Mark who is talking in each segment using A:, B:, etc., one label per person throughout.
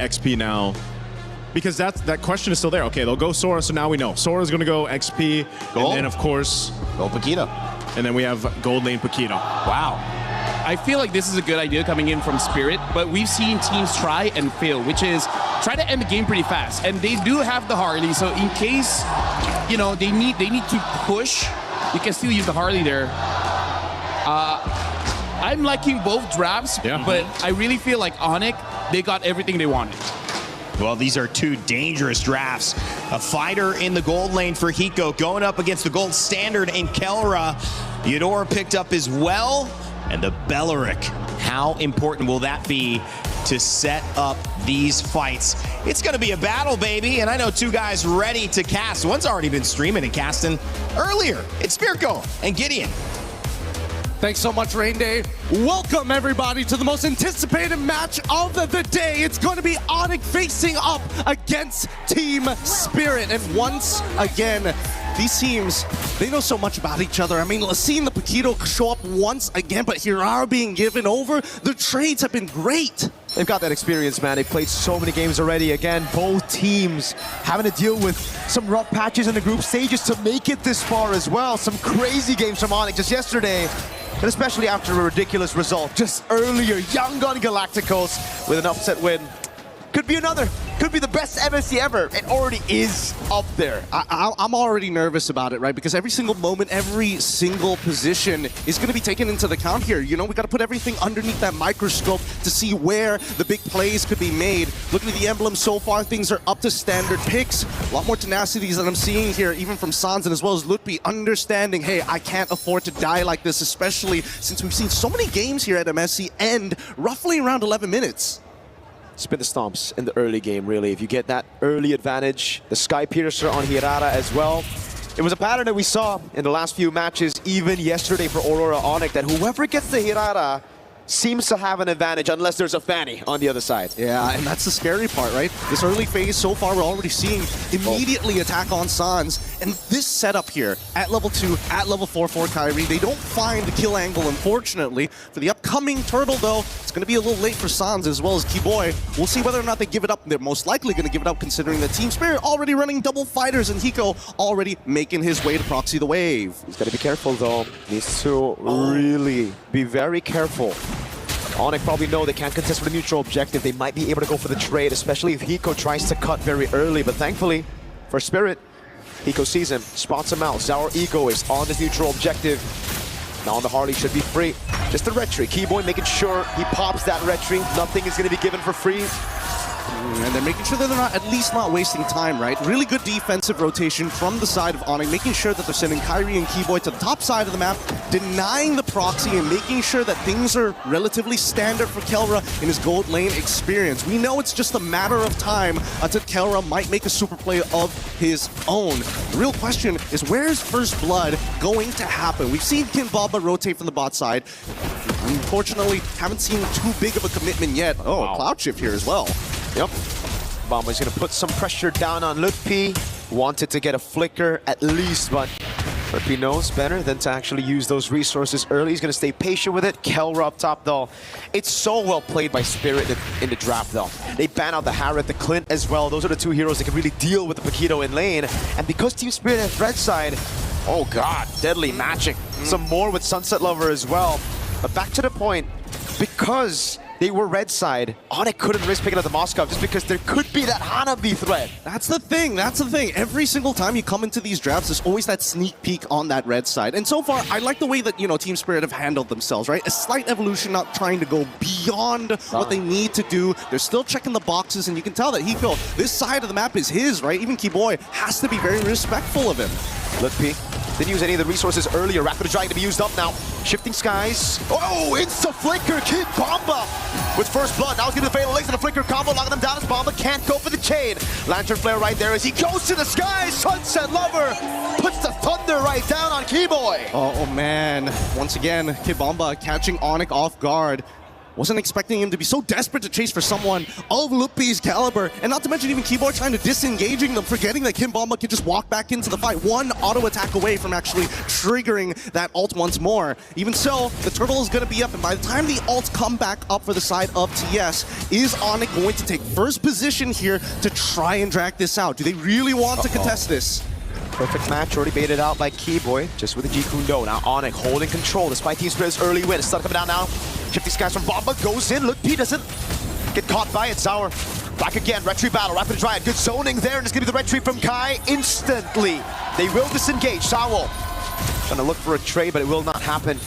A: XP now? Because that question is still there. Okay, they'll go Sora, so now we know. Sora's going to go XP,
B: Gold.
A: and then, of course...
B: Go Paquito.
A: And then we have gold lane Paquito.
B: Wow.
C: I feel like this is a good idea coming in from Spirit, but we've seen teams try and fail, which is try to end the game pretty fast. And they do have the Harley, so in case, you know, they need to push, you can still use the Harley there. I'm liking both drafts, but I really feel like Onic, they got everything they wanted.
B: Well, these are two dangerous drafts. A fighter in the gold lane for Hiko going up against the gold standard in Kelra. Eudora picked up as well. And the Belleric. How important will that be to set up these fights? It's going to be a battle, baby. And I know two guys ready to cast. One's already been streaming and casting earlier. It's Spirko and Gideon.
D: Thanks so much, Rain Day. Welcome, everybody, to the most anticipated match of the day. It's going to be Onic facing up against Team Spirit. And once again, these teams, they know so much about each other. I mean, seeing the Paquito show up once again, but Hirara being given over, the trades have been great.
E: They've got that experience, man. They've played so many games already. Again, both teams having to deal with some rough patches in the group stages to make it this far as well. Some crazy games from Onic just yesterday. And especially after a ridiculous result just earlier, Young Gun Galacticos with an upset win. Could be another. Could be the best MSC ever. It already is up there.
D: I'm already nervous about it, right? Because every single moment, every single position is going to be taken into account here. You know, we got to put everything underneath that microscope to see where the big plays could be made. Looking at the emblem so far, things are up to standard picks. A lot more tenacities that I'm seeing here, even from Sans and as well as Lutpi, understanding, hey, I can't afford to die like this, especially since we've seen so many games here at MSC end roughly around 11 minutes.
E: Spin the stomps in the early game, really. If you get that early advantage, the Sky Piercer on Hirara as well. It was a pattern that we saw in the last few matches, even yesterday for Aurora Onic, that whoever gets the Hirara seems to have an advantage unless there's a Fanny on the other side.
D: Yeah, and that's the scary part, right? This early phase, so far, we're already seeing immediately attack on Sans. And this setup here, at level 2, at level 4 for Kyrie, they don't find the kill angle, unfortunately. For the upcoming Turtle, though, it's going to be a little late for Sans as well as Keyboy. We'll see whether or not they give it up. They're most likely going to give it up, considering that Team Spirit already running double fighters and Hiko already making his way to proxy the wave.
E: He's got to be careful, though. Needs to really be very careful. Onic probably know they can't contest with a neutral objective. They might be able to go for the trade, especially if Hiko tries to cut very early. But thankfully, for Spirit, Hiko sees him, spots him out. Sour Ego is on this neutral objective. Now the Harley should be free. Just the red tree. Keyboy making sure he pops that red tree. Nothing is going to be given for free.
D: And they're making sure that they're not, at least not wasting time, right? Really good defensive rotation from the side of Onic, making sure that they're sending Kyrie and Keyboy to the top side of the map, denying the proxy and making sure that things are relatively standard for Kelra in his gold lane experience. We know it's just a matter of time until Kelra might make a super play of his own. The real question is, where is First Blood going to happen? We've seen Kinbaba rotate from the bot side. Unfortunately, haven't seen too big of a commitment yet. Oh, wow. A cloud shift here as well.
E: Yep. Bomba's going to put some pressure down on Lutpi. Wanted to get a flicker at least, but Lutpi knows better than to actually use those resources early. He's going to stay patient with it. Kelra up top, though. It's so well played by Spirit in the draft, though. They ban out the Harriet, the Clint as well. Those are the two heroes that can really deal with the Paquito in lane. And because Team Spirit has red side, oh god, deadly matching. Some more with Sunset Lover as well. But back to the point, because they were red side, Onic couldn't risk picking up the Moskov just because there could be that Hanabi threat.
D: That's the thing, that's the thing. Every single time you come into these drafts, there's always that sneak peek on that red side. And so far, I like the way that, you know, Team Spirit have handled themselves, right? A slight evolution, not trying to go beyond what they need to do. They're still checking the boxes, and you can tell that Hiko, this side of the map is his, right? Even Keyboy has to be very respectful of him.
E: Lutpi didn't use any of the resources earlier. Rapid Giant to be used up now. Shifting skies. Oh, insta flicker. Kid Bomba with First Blood. Now he's going to fatal legs and a flicker combo, locking him down as Bomba can't go for the chain. Lantern Flare right there as he goes to the skies. Sunset Lover puts the thunder right down on Keyboy.
D: Oh man, once again, Kid Bomba catching Onic off guard. Wasn't expecting him to be so desperate to chase for someone of Lupi's caliber, and not to mention even Keyboard trying to disengaging them, forgetting that Kim Bomba could just walk back into the fight, one auto attack away from actually triggering that ult once more. Even so, the turtle is going to be up, and by the time the ults come back up for the side of TS, is Onic going to take first position here to try and drag this out? Do they really want to contest this?
E: Perfect match, already baited out by Keyboy, just with the G Kundo. Now Onic holding control despite Team Spirit's early win. Stun coming down now. Shifty skies from Bomba, goes in. Look, P doesn't get caught by it. Sour back again, red tree battle, rapid dry. Good zoning there, and it's gonna be the red tree from Kai instantly. They will disengage. Sour trying to look for a trade, but it will not happen.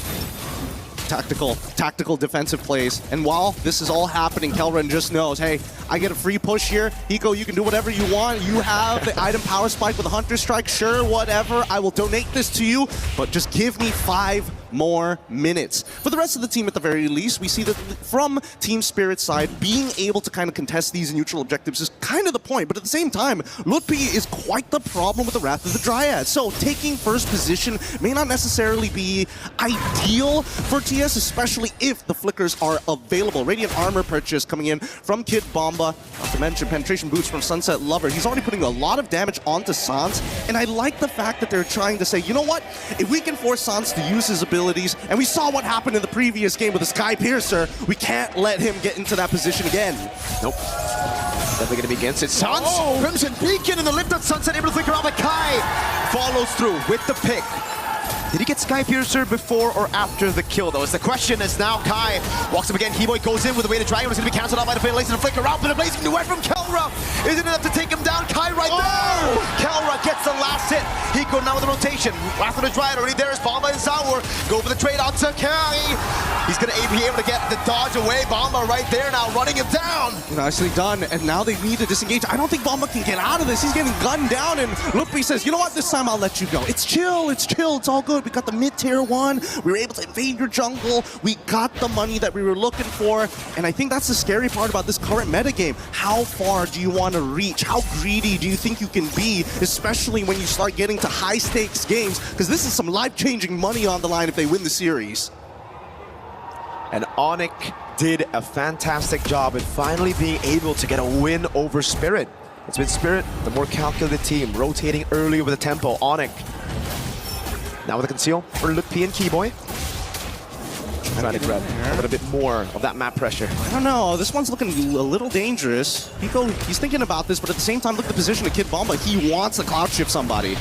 D: Tactical defensive plays. And while this is all happening, Kelran just knows, hey, I get a free push here. Hiko, you can do whatever you want. You have the item power spike with a Hunter Strike. Sure, whatever. I will donate this to you, but just give me 5 more minutes. For the rest of the team, at the very least, we see that from Team Spirit's side, being able to kind of contest these neutral objectives is kind of the point. But at the same time, Lutpi is quite the problem with the Wrath of the Dryad. So taking first position may not necessarily be ideal for TS, especially if the flickers are available. Radiant Armor purchase coming in from Kid Bomba. Not to mention penetration boost from Sunset Lover. He's already putting a lot of damage onto Sans, and I like the fact that they're trying to say, you know what? If we can force Sans to use his abilities, and we saw what happened in the previous game with the Sky Piercer, we can't let him get into that position again.
E: Nope. Definitely going to be against it. Sans, Crimson Beacon in the lift of Sunset, able to flicker out, but Kai follows through with the pick. Did he get Sky Piercer before or after the kill, though? Is the question. As now Kai walks up again. Keyboy goes in with the weighted dragon. It's going to be cancelled out by the Fatal Lace and a flicker out, but a blazing duet from Kelra isn't enough to take him down. Kai right there. Kelra gets the last hit. Hiko now with the rotation. Wrath of the Dryad already there is Bomba and Sour. Go for the trade out to Kai. He's going to be able to get the dodge away. Bomba right there now running him down.
D: Nicely done, and now they need to disengage. I don't think Bomba can get out of this. He's getting gunned down, and Lupi says, you know what, this time I'll let you go. It's chill, it's all good. We got the mid-tier 1. We were able to invade your jungle. We got the money that we were looking for, and I think that's the scary part about this current metagame. How far do you want to reach? How greedy do you think you can be, especially when you start getting to high-stakes games? Because this is some life-changing money on the line if they win the series.
E: And Onic did a fantastic job in finally being able to get a win over Spirit. It's been Spirit, the more calculated team, rotating early with the tempo. Onic now with a conceal for Lutpi and Keyboy. Trying to grab a little bit more of that map pressure.
D: I don't know, this one's looking a little dangerous. Hiko, he's thinking about this, but at the same time, look at the position of Kid Bomba. He wants to cloud shift somebody.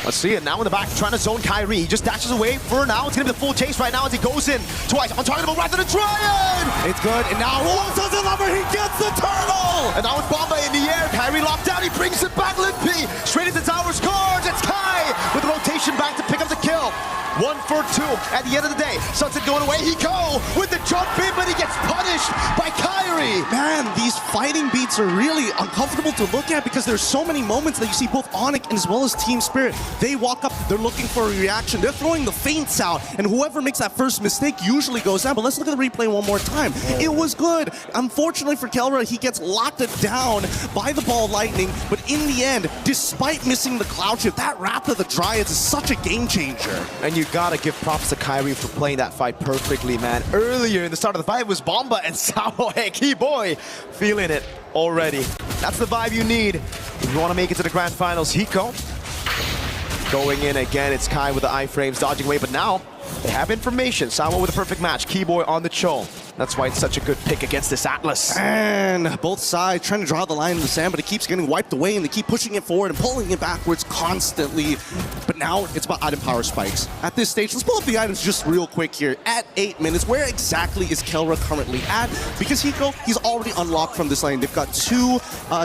E: Let's see it now in the back, trying to zone Kyrie. He just dashes away for now. It's going to be the full chase right now as he goes in twice on target of Wrath of the Dryad.
D: It's good, and now Sunset Lover, he gets the turtle!
E: And now with Bomba in the air, Kyrie locked down. He brings it back, Lutpi straight into tower, scores. It's Kai with the rotation back to pick up the kill. 1 for 2 at the end of the day. Sunset going away. He go with the jump in, but he gets punished by Kyrie.
D: Man, these fighting beats are really uncomfortable to look at because there's so many moments that you see both Onic and as well as Team Spirit. They walk up, they're looking for a reaction. They're throwing the feints out, and whoever makes that first mistake usually goes down. But let's look at the replay one more time. It was good. Unfortunately for Kelra, he gets locked down by the ball lightning, but in the end, despite missing the cloud shift, that Wrath of the Dryads is such a game changer.
E: And you gotta give props to Kyrie for playing that fight perfectly, man. Earlier in the start of the fight was Bomba and Sao. Hey, Keyboy feeling it already. That's the vibe you need if you want to make it to the grand finals. Hiko going in again. It's Kai with the iframes dodging away, but now they have information. Sao with a perfect match. Keyboy on the Cho. That's why it's such a good pick against this Atlas.
D: And both sides trying to draw the line in the sand, but it keeps getting wiped away, and they keep pushing it forward and pulling it backwards constantly. But now it's about item power spikes. At this stage, let's pull up the items just real quick here. At 8 minutes, where exactly is Kelra currently at? Because Hiko, he's already unlocked from this lane. They've got 2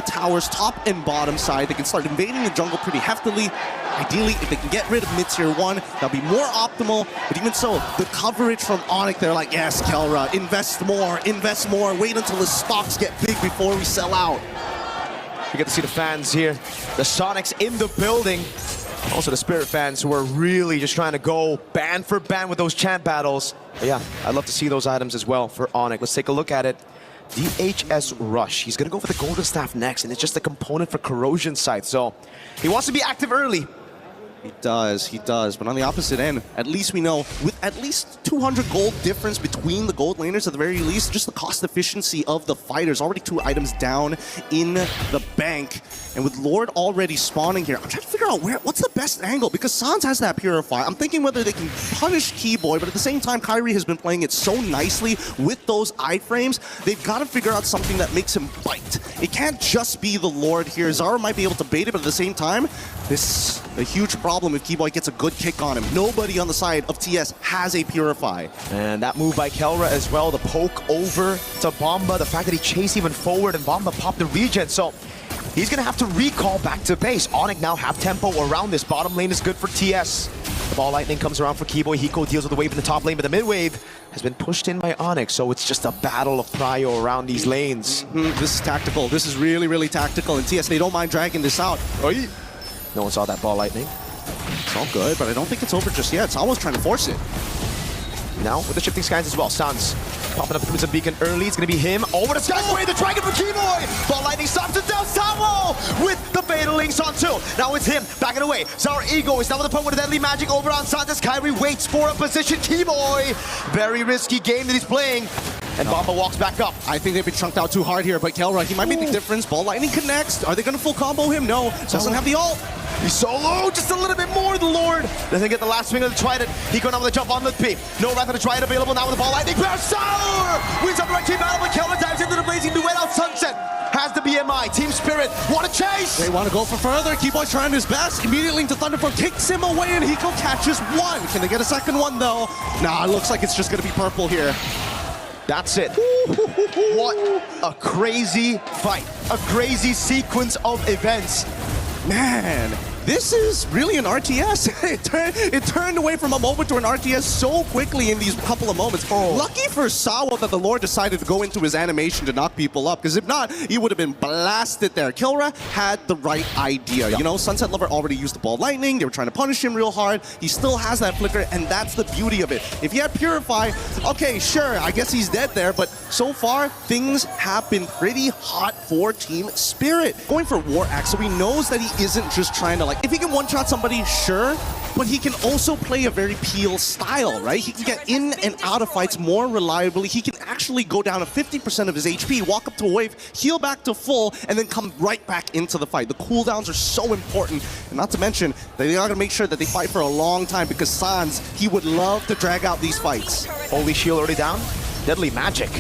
D: towers, top and bottom side. They can start invading the jungle pretty heftily. Ideally, if they can get rid of mid-tier 1, that'll be more optimal. But even so, the coverage from Onic, they're like, yes, Kelra, invest more, wait until the stocks get big before we sell out.
E: You get to see the fans here. The Sonics in the building. Also the Spirit fans who are really just trying to go band for band with those chant battles. But yeah, I'd love to see those items as well for Onic. Let's take a look at it. DHS Rush. He's going to go for the Golden Staff next, and it's just a component for Corrosion side. So he wants to be active early.
D: He does. But on the opposite end, at least we know, with at least 200 gold difference between the gold laners at the very least, just the cost efficiency of the fighters, already 2 items down in the bank. And with Lord already spawning here, I'm trying to figure out what's the best angle, because Sans has that Purify. I'm thinking whether they can punish Keyboy, but at the same time, Kairi has been playing it so nicely with those iframes. They've got to figure out something that makes him bite. It can't just be the Lord here. Zara might be able to bait it, but at the same time, this is a huge problem if Keyboy gets a good kick on him. Nobody on the side of TS has a Purify.
E: And that move by Kelra as well, the poke over to Bomba, the fact that he chased even forward and Bomba popped the regen. So he's going to have to recall back to base. Onic now have tempo around this. Bottom lane is good for TS. The ball lightning comes around for Keyboy. Hiko deals with the wave in the top lane, but the mid wave has been pushed in by Onic, so it's just a battle of prio around these lanes.
D: This is tactical. This is really, really tactical. And TS, they don't mind dragging this out.
E: No one saw that ball lightning.
D: It's all good, but I don't think it's over just yet. It's almost trying to force it.
E: Now with the shifting skies as well. Sans popping up the Crimson Beacon early. It's going to be him. Over the skies away. The dragon for Keyboy. Ball lightning stops it down. Samuel with the fatal links on 2. Now it's him backing away. Zara Ego is now with the point with a deadly magic over on Sans as Kairi waits for a position. Keyboy. Very risky game that he's playing. And Bomba walks back up.
D: I think they've been chunked out too hard here, but Kelra, he might be the difference. Ball lightning connects. Are they going to full combo him? No. Doesn't have the ult.
E: He's so low, just a little bit more, the Lord. Doesn't get the last swing of the Trident. Hiko now with a jump on Litpi. No Wrath of the Trident available now with the ball lightning. Sour! Wins up the right team battle, but Kelra dives into the blazing duet out Sunset. Has the BMI. Team Spirit want to chase.
D: They want to go for further. Keyboy's trying his best. Immediately into Thunderfall, kicks him away, and Hiko catches 1. Can they get a second one, though? Nah, it looks like it's just going to be purple here.
E: That's it. What a crazy fight. A crazy sequence of events.
D: Man, this is really an RTS. it turned away from a moment to an RTS so quickly in these couple of moments. Lucky for Sawa that the Lord decided to go into his animation to knock people up, because if not, he would have been blasted there. Kilra had the right idea. You know, Sunset Lover already used the ball lightning. They were trying to punish him real hard. He still has that flicker, and that's the beauty of it. If he had Purify, okay, sure, I guess he's dead there, but so far, things have been pretty hot for Team Spirit. Going for War Axe, so he knows that he isn't just trying to, like, if he can one-shot somebody, sure, but he can also play a very Peel style, right? He can get in and out of fights more reliably. He can actually go down to 50% of his HP, walk up to a wave, heal back to full, and then come right back into the fight. The cooldowns are so important, and not to mention, they are going to make sure that they fight for a long time, because Sans, he would love to drag out these fights.
E: Holy Shield already down. Deadly Magic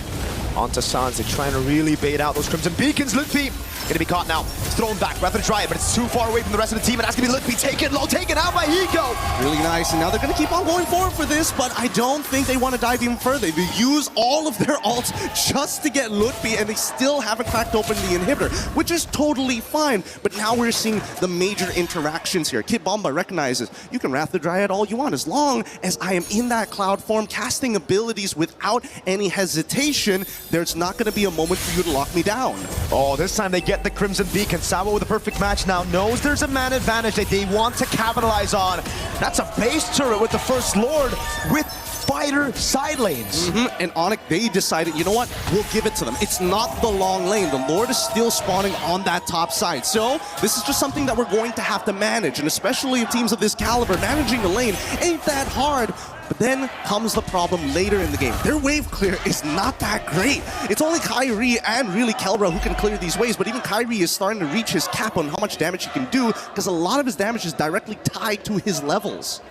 E: onto Sans. They're trying to really bait out those Crimson Beacons. Litpi gonna be caught now. It's thrown back. Rather try it, but it's too far away from the rest of the team. It has to be Litpi taken low, taken out by Hiko.
D: Really nice, and now they're gonna keep on going forward for this, but I don't think they want to dive even further. They use all of their ults just to get Litpi, and they still haven't cracked open the inhibitor, which is totally fine. But now we're seeing the major interactions here. Kid Bomba recognizes, you can Wrath the Dryad all you want, as long as I am in that cloud form, casting abilities without any hesitation, there's not gonna be a moment for you to lock me down.
E: Oh, this time they get the Crimson Beacon. Sawa with a perfect match now knows there's a man advantage that they want to capitalize on. That's a base turret with the First Lord with fighter side lanes.
D: And Onic, they decided, you know what? We'll give it to them. It's not the long lane. The Lord is still spawning on that top side. So this is just something that we're going to have to manage. And especially teams of this caliber, managing the lane ain't that hard. But then comes the problem later in the game. Their wave clear is not that great. It's only Kairi and really Kelra who can clear these waves, but even Kairi is starting to reach his cap on how much damage he can do, because a lot of his damage is directly tied to his levels.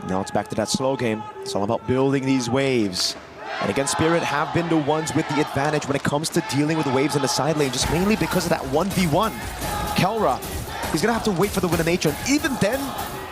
E: Now it's back to that slow game. It's all about building these waves. And again, Spirit have been the ones with the advantage when it comes to dealing with the waves in the side lane, just mainly because of that 1v1. Kelra, he's gonna have to wait for the Wind of Nature, and even then,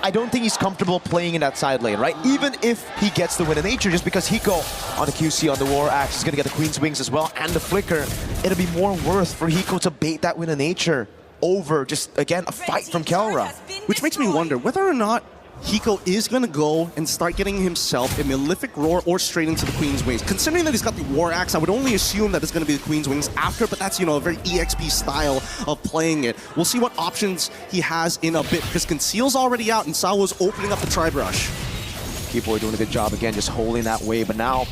E: I don't think he's comfortable playing in that side lane, right? Even if he gets the Wind of Nature, just because Hiko on the QC on the War Axe is going to get the Queen's Wings as well, and the Flicker, it'll be more worth for Hiko to bait that Wind of Nature over just, again, a fight from Kelra.
D: Which makes me wonder whether or not Hiko is going to go and start getting himself a Malefic Roar or straight into the Queen's Wings. Considering that he's got the War Axe, I would only assume that it's going to be the Queen's Wings after, but that's, you know, a very EXP style of playing it. We'll see what options he has in a bit, because Conceal's already out and Sawa's opening up the Tri-Brush.
E: Keyboy doing a good job again, just holding that wave, but now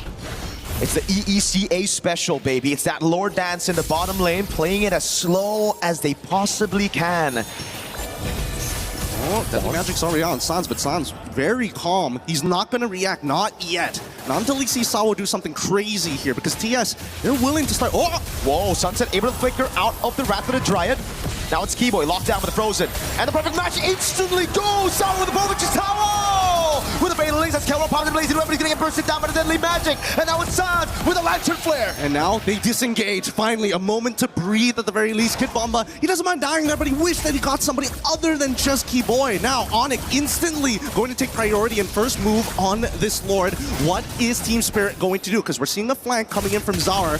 E: it's the EECA special, baby. It's that Lord Dance in the bottom lane, playing it as slow as they possibly can.
D: Oh, Deadly Magic's already on Sans, but Sans very calm. He's not going to react, not yet. Not until he sees Sawo do something crazy here, because TS, they're willing to start. Oh!
E: Whoa, Sunset able to flicker out of the Wrath of the Dryad. Now it's Keyboy locked down with the Frozen. And the perfect match instantly goes! Sawo with the ball, which is Sawo! With a fatal links, that's Kelro popping the blazing weapon. He's gonna get bursted down by the Deadly Magic. And now it's Sans with a Lantern Flare.
D: And now they disengage. Finally, a moment to breathe at the very least. Kid Bomba, he doesn't mind dying there, but he wished that he got somebody other than just Keyboy. Now, Onic instantly going to take priority and first move on this Lord. What is Team Spirit going to do? Because we're seeing the flank coming in from Zara.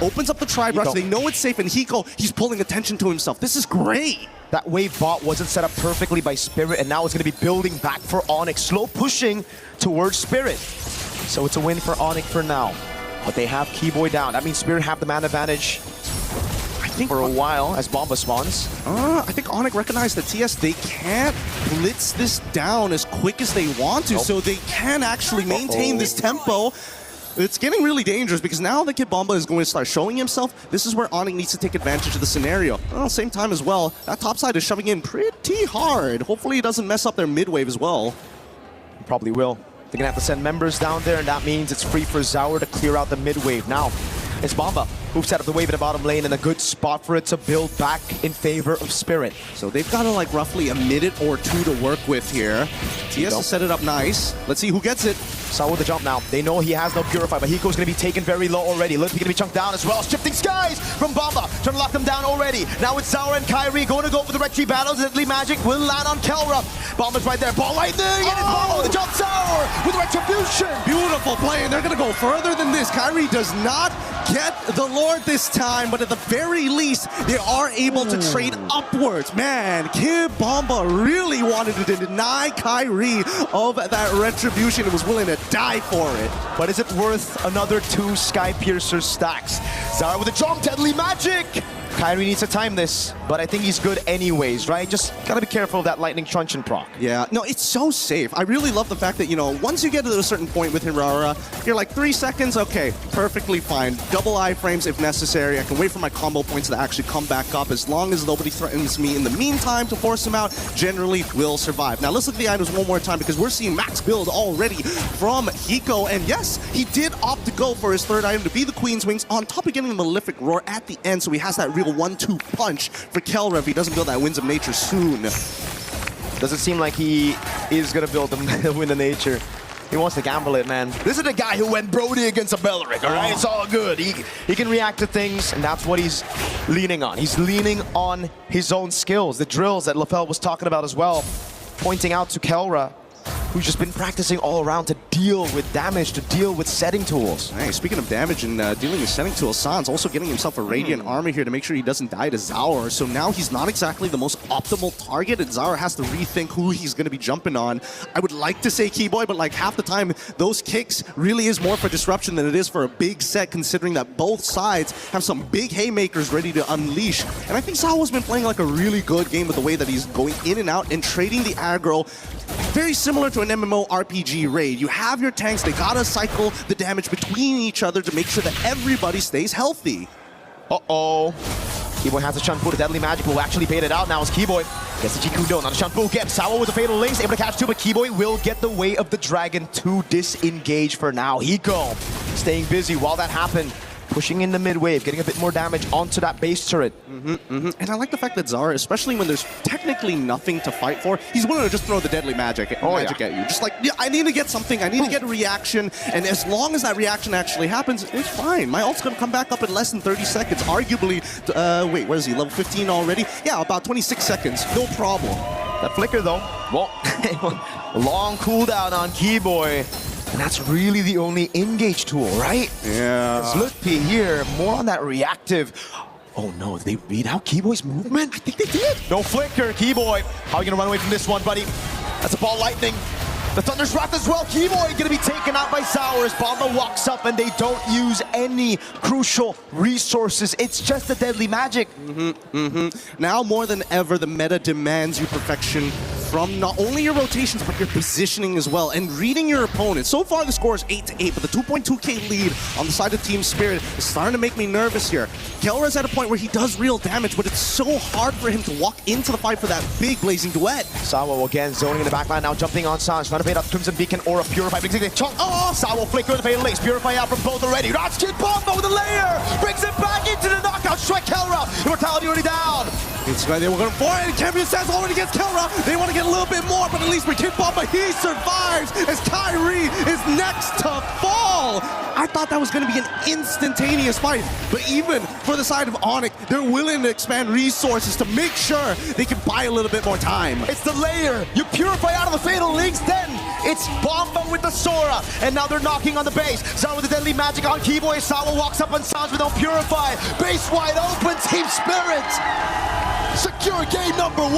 D: Opens up the Tri-Brush. They know it's safe, and Hiko, he's pulling attention to himself. This is great.
E: That wave bot wasn't set up perfectly by Spirit, and now it's going to be building back for Onic. Slow pushing towards Spirit. So it's a win for Onic for now. But they have Keyboy down. That means Spirit have the man advantage for a while as Bomba spawns.
D: I think Onic recognized that TS, they can't blitz this down as quick as they want to, so they can actually maintain this tempo. It's getting really dangerous because now that Kid Bomba is going to start showing himself. This is where Onic needs to take advantage of the scenario. Well, same time as well, that top side is shoving in pretty hard. Hopefully he doesn't mess up their mid wave as well.
E: Probably will. They're gonna have to send members down there, and that means it's free for Zaur to clear out the mid wave. Now, it's Bomba who set up the wave in the bottom lane and a good spot for it to build back in favor of Spirit.
D: So they've got like roughly a minute or two to work with here. TS has set it up nice. Let's see who gets it.
E: Saw with the jump now. They know he has no Purify, but Hiko's going to be taken very low already. Limpy going to be chunked down as well. Shifting skies from Bomba, trying to lock them down already. Now it's Zaur and Kyrie going to go for the Red Tree battles. Deadly Magic will land on Kelra. Bomba's right there. Ball lightning, and it's Bomba with the jump. Zaur with Retribution.
D: Beautiful play, and they're going to go further than this. Kyrie does not get the Lord this time, but at the very least, they are able to trade upwards. Man, Kid Bomba really wanted to deny Kyrie of that Retribution and was willing to die for it.
E: But is it worth another 2 Sky Piercer stacks? Zaur with a jump, Deadly Magic! Kyrie needs to time this, but I think he's good anyways, right? Just gotta be careful of that Lightning Truncheon proc.
D: Yeah, no, it's so safe. I really love the fact that, you know, once you get to a certain point with Hirara, you're like 3 seconds, okay, perfectly fine. Double iframes if necessary. I can wait for my combo points to actually come back up. As long as nobody threatens me in the meantime to force him out, generally will survive. Now let's look at the items one more time because we're seeing max build already from Hiko. And yes, he did opt to go for his third item to be the Queen's Wings on top of getting the Malefic Roar at the end, so he has that real 1-2 punch for Kelra if he doesn't build that Winds of Nature soon.
E: Doesn't seem like he is gonna build the Wind of Nature. He wants to gamble it, man. This is the guy who went Brody against a Beleric, all right? It's all good. He can react to things, and that's what he's leaning on. He's leaning on his own skills, the drills that LaFell was talking about as well, pointing out to Kelra, who's just been practicing all around to deal with damage, to deal with setting tools.
D: Hey, speaking of damage and dealing with setting tools, Sans also getting himself a Radiant Armor here to make sure he doesn't die to Zaur. So now he's not exactly the most optimal target, and Zaur has to rethink who he's going to be jumping on. I would like to say Keyboy, but like half the time, those kicks really is more for disruption than it is for a big set, considering that both sides have some big haymakers ready to unleash. And I think Zaur's been playing like a really good game with the way that he's going in and out and trading the aggro. Very similar to an MMO RPG raid. You have your tanks, they gotta cycle the damage between each other to make sure that everybody stays healthy.
E: Uh-oh. Keyboy has a Shunfu. The Deadly Magic will actually bait it out now as Keyboy gets the Jikudo. Now the Shunfu gets Sawo with the Fatal Links, able to catch 2, but Keyboy will get the Way of the Dragon to disengage for now. Hiko staying busy while that happened. Pushing in the mid wave, getting a bit more damage onto that base turret.
D: And I like the fact that Zaur, especially when there's technically nothing to fight for, he's willing to just throw the Deadly Magic at you. Just like, yeah, I need to get something, I need to get a reaction, and as long as that reaction actually happens, it's fine. My ult's gonna come back up in less than 30 seconds. Arguably, wait, what is he, level 15 already? Yeah, about 26 seconds, no problem.
E: That flicker though, well, long cooldown on Keyboy. And that's really the only engage tool, right?
D: Yeah.
E: Slutpi here, more on that reactive. Oh no, did they read out Keyboy's movement? I think they did. No flicker, Keyboy. How are you gonna run away from this one, buddy? That's a ball lightning. The Thunder's Wrath as well. Keyboy gonna be taken out by Zaur as Bomba walks up and they don't use any crucial resources. It's just the Deadly Magic.
D: Now more than ever, the meta demands you perfection from not only your rotations, but your positioning as well, and reading your opponent. So far, the score is 8-8, but the 2.2k lead on the side of Team Spirit is starting to make me nervous here. Kelra's at a point where he does real damage, but it's so hard for him to walk into the fight for that big blazing duet.
E: Sawa again zoning in the backline, now jumping on Sanj, trying to bait up Crimson Beacon or a Purify. Sawa flicker the bait lace, Purify out from both already. Ratchet Bomba with a layer, brings it back into the knockout strike. Kelra, Immortality already down.
D: It's right, they were going for it, and Champion Sass already gets Kelra. They want to get a little bit more, but at least with Kid Bomba, he survives as Kyrie is next to fall. I thought that was going to be an instantaneous fight, but even for the side of Onic, they're willing to expand resources to make sure they can buy a little bit more time.
E: It's the layer. You Purify out of the Fatal Links, then it's Bomba with the Sora, and now they're knocking on the base. Zara with the Deadly Magic on Keyboy. Sawa walks up on Sanj with no Purify. Base wide open, Team Spirit. Secure game number 1.